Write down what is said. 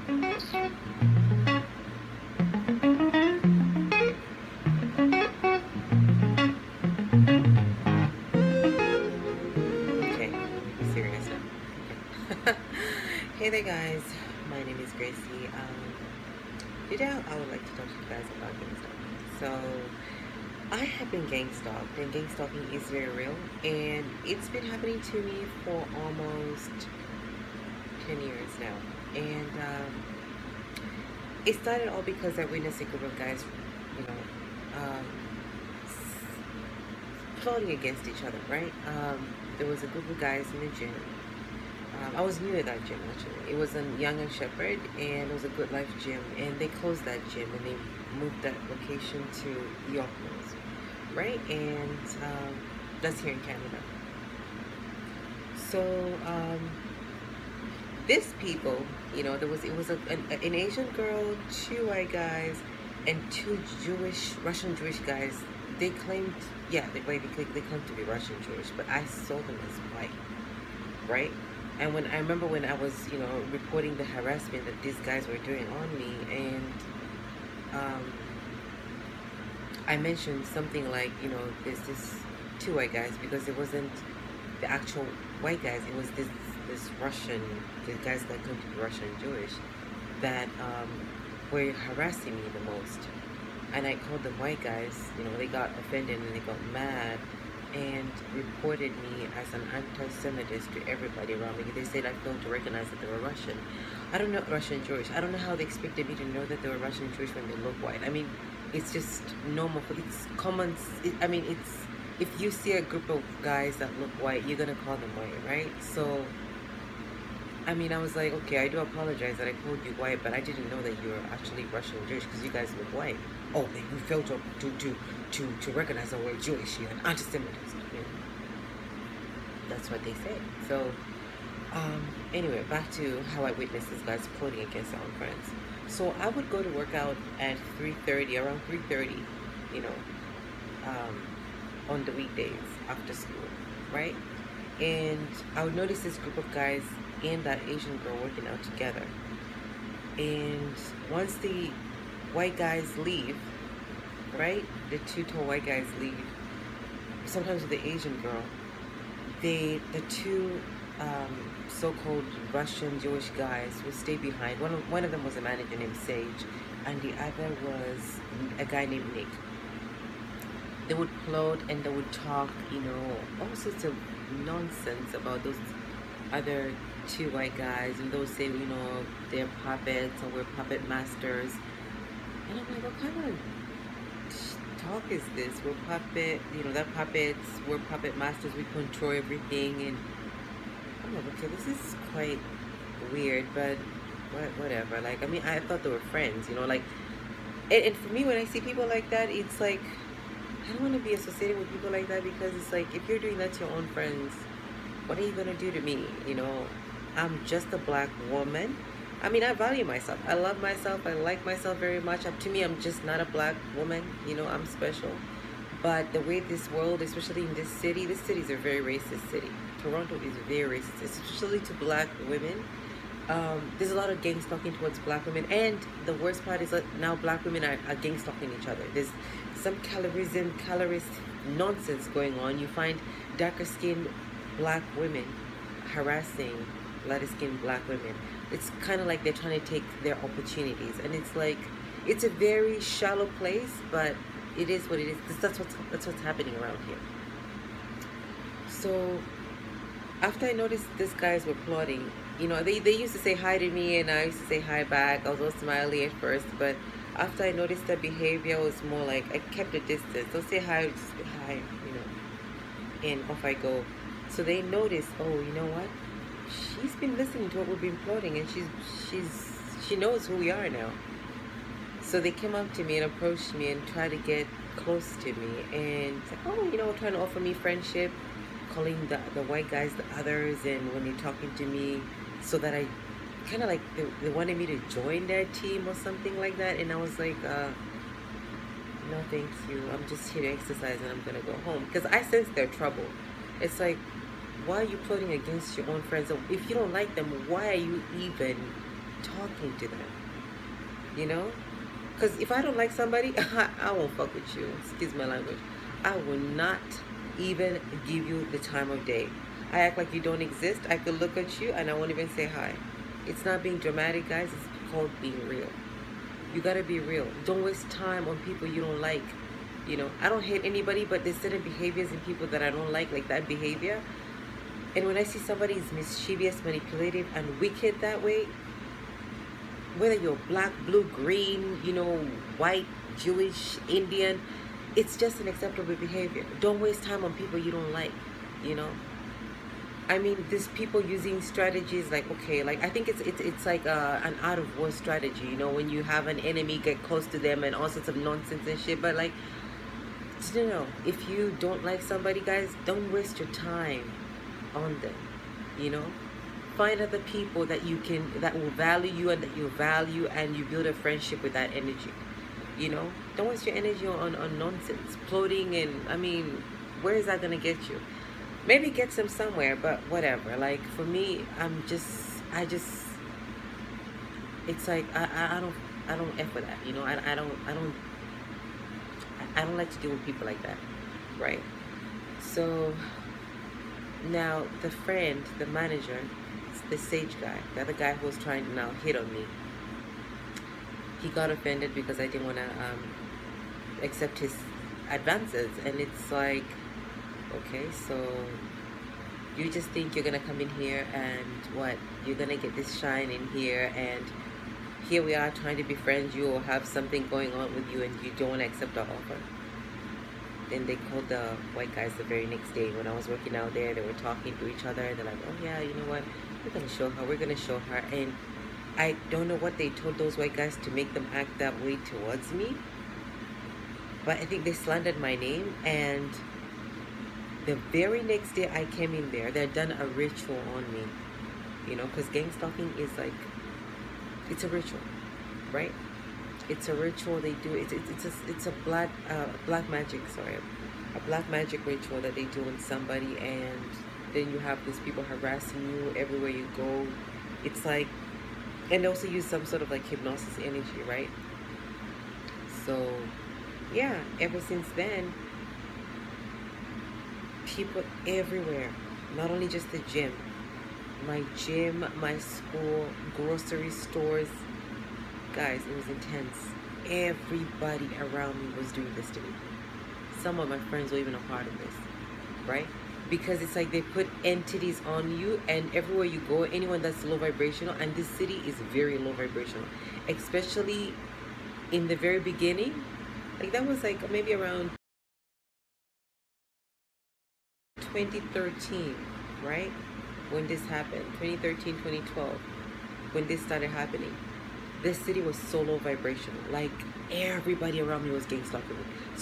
Okay, serious now. Okay. Hey there, guys. My name is Gracie. Today I would like to talk to you guys about gangstalking. So, I have been gangstalked, and gangstalking is very real, and it's been happening to me for almost 10 years now. And it started all because I witnessed a group of guys, you know, um, plotting against each other, right? There was a group of guys in the gym. I was new at that gym actually. It was a Young and Shepherd, and it was a Good Life gym. And they closed that gym and they moved that location to York Mills, right? And that's here in Canada. So this people, it was an Asian girl, two white guys, and two Russian Jewish guys. They claimed, yeah, they claimed to be Russian Jewish, but I saw them as white, right? And when I remember when I was, reporting the harassment that these guys were doing on me, and um, I mentioned something like, there's this two white guys, because it wasn't the actual white guys. It was this Russian, the guys that come to be Russian Jewish, that were harassing me the most. And I called them white guys. They got offended and they got mad and reported me as an anti-Semitist to everybody around me. They said I failed to recognize that they were Russian. I don't know Russian Jewish. I don't know how they expected me to know that they were Russian Jewish when they look white. I mean, it's just normal. It's common. It's if you see a group of guys that look white, you're gonna call them white, right? So, I was like, okay, I do apologize that I called you white, but I didn't know that you were actually Russian Jewish because you guys look white. Oh, then you failed to recognize that we're Jewish. You're an anti-Semitist. That's what they say. So, anyway, back to how I witnessed these guys plotting against our own friends. So I would go to work out at 3:30, around 3:30, you know, um, on the weekdays after school, right? And I would notice this group of guys and that Asian girl working out together. And once the white guys leave, right? The two tall white guys leave, sometimes with the Asian girl, the two so-called Russian Jewish guys would stay behind. One of them was a manager named Sage, and the other was a guy named Nick. They would plot and they would talk, all sorts of nonsense about those other two white guys, and they would say, they're puppets or we're puppet masters. And I'm like, what kind of talk is this? We're puppet, they're puppets, we're puppet masters, we control everything. And I'm like, okay, this is quite weird, but whatever. Like, I thought they were friends, like, and for me, when I see people like that, it's like, I don't want to be associated with people like that, because it's like, if you're doing that to your own friends, what are you going to do to me? I'm just a black woman. I value myself. I love myself. I like myself very much. To me, I'm just not a black woman. I'm special. But the way this world, especially in this city is a very racist city. Toronto is very racist, especially to black women. There's a lot of gang stalking towards black women. And the worst part is that now black women are gang stalking each other. There's some colorist nonsense going on. You find darker skinned black women harassing lighter skinned black women. It's kind of like they're trying to take their opportunities, and it's like, it's a very shallow place, but it is what it is. That's what's happening around here. So after I noticed these guys were plotting, they used to say hi to me, and I used to say hi back. I was all smiley at first, but after I noticed their behavior, it was more like I kept a distance. Don't say hi, just say hi, and off I go. So they noticed, oh, you know what? She's been listening to what we've been plotting, and she knows who we are now. So they came up to me and approached me and tried to get close to me, and said, oh, trying to offer me friendship, calling the white guys the others, and when they're talking to me, so that I kind of like, they wanted me to join their team or something like that. And I was like, no thank you, I'm just here to exercise and I'm gonna go home, because I sense their trouble. It's like, why are you plotting against your own friends? If you don't like them, why are you even talking to them, you know? Because if I don't like somebody, I won't fuck with you. Excuse my language. I will not even give you the time of day. I act like you don't exist. I could look at you and I won't even say hi. It's not being dramatic, guys. It's called being real. You gotta be real. Don't waste time on people you don't like. I don't hate anybody, but there's certain behaviors in people that I don't like that behavior. And when I see somebody is mischievous, manipulative, and wicked that way, whether you're black, blue, green, white, Jewish, Indian, it's just an acceptable behavior. Don't waste time on people you don't like, you know. I mean, these people using strategies like, okay, like I think it's like an out of war strategy, when you have an enemy, get close to them and all sorts of nonsense and shit. But like, if you don't like somebody, guys, don't waste your time on them, you know. Find other people that will value you and that you value, and you build a friendship with that energy, Don't waste your energy on nonsense, floating, and I mean, where is that gonna get you? Maybe get some somewhere, but whatever. Like for me, it's like I don't F with that, I don't like to deal with people like that, right? So now the manager, the sage guy, the other guy who was trying to now hit on me, he got offended because I didn't want to accept his advances, and it's like, okay, so you just think you're gonna come in here and what? You're gonna get this shine in here, and here we are trying to befriend you or have something going on with you, and you don't want to accept our offer. Then they called the white guys the very next day when I was working out there. They were talking to each other. They're like, oh yeah, you know what? We're gonna show her. We're gonna show her. And I don't know what they told those white guys to make them act that way towards me. But I think they slandered my name, and the very next day I came in there, they'd done a ritual on me, because gang stalking is like, it's a ritual, right? It's a ritual they do. It's a black magic, sorry, a black magic ritual that they do on somebody, and then you have these people harassing you everywhere you go. It's like, and they also use some sort of like hypnosis energy, right? So yeah, ever since then, people everywhere, not only just the gym, my school, grocery stores, guys, it was intense. Everybody around me was doing this to me. Some of my friends were even a part of this, right? Because it's like they put entities on you, and everywhere you go, anyone that's low vibrational, and this city is very low vibrational, especially in the very beginning. Like that was like maybe around 2013, right? When this happened, 2013, 2012, when this started happening. This city was so low vibrational. Like everybody around me was gang stalking me.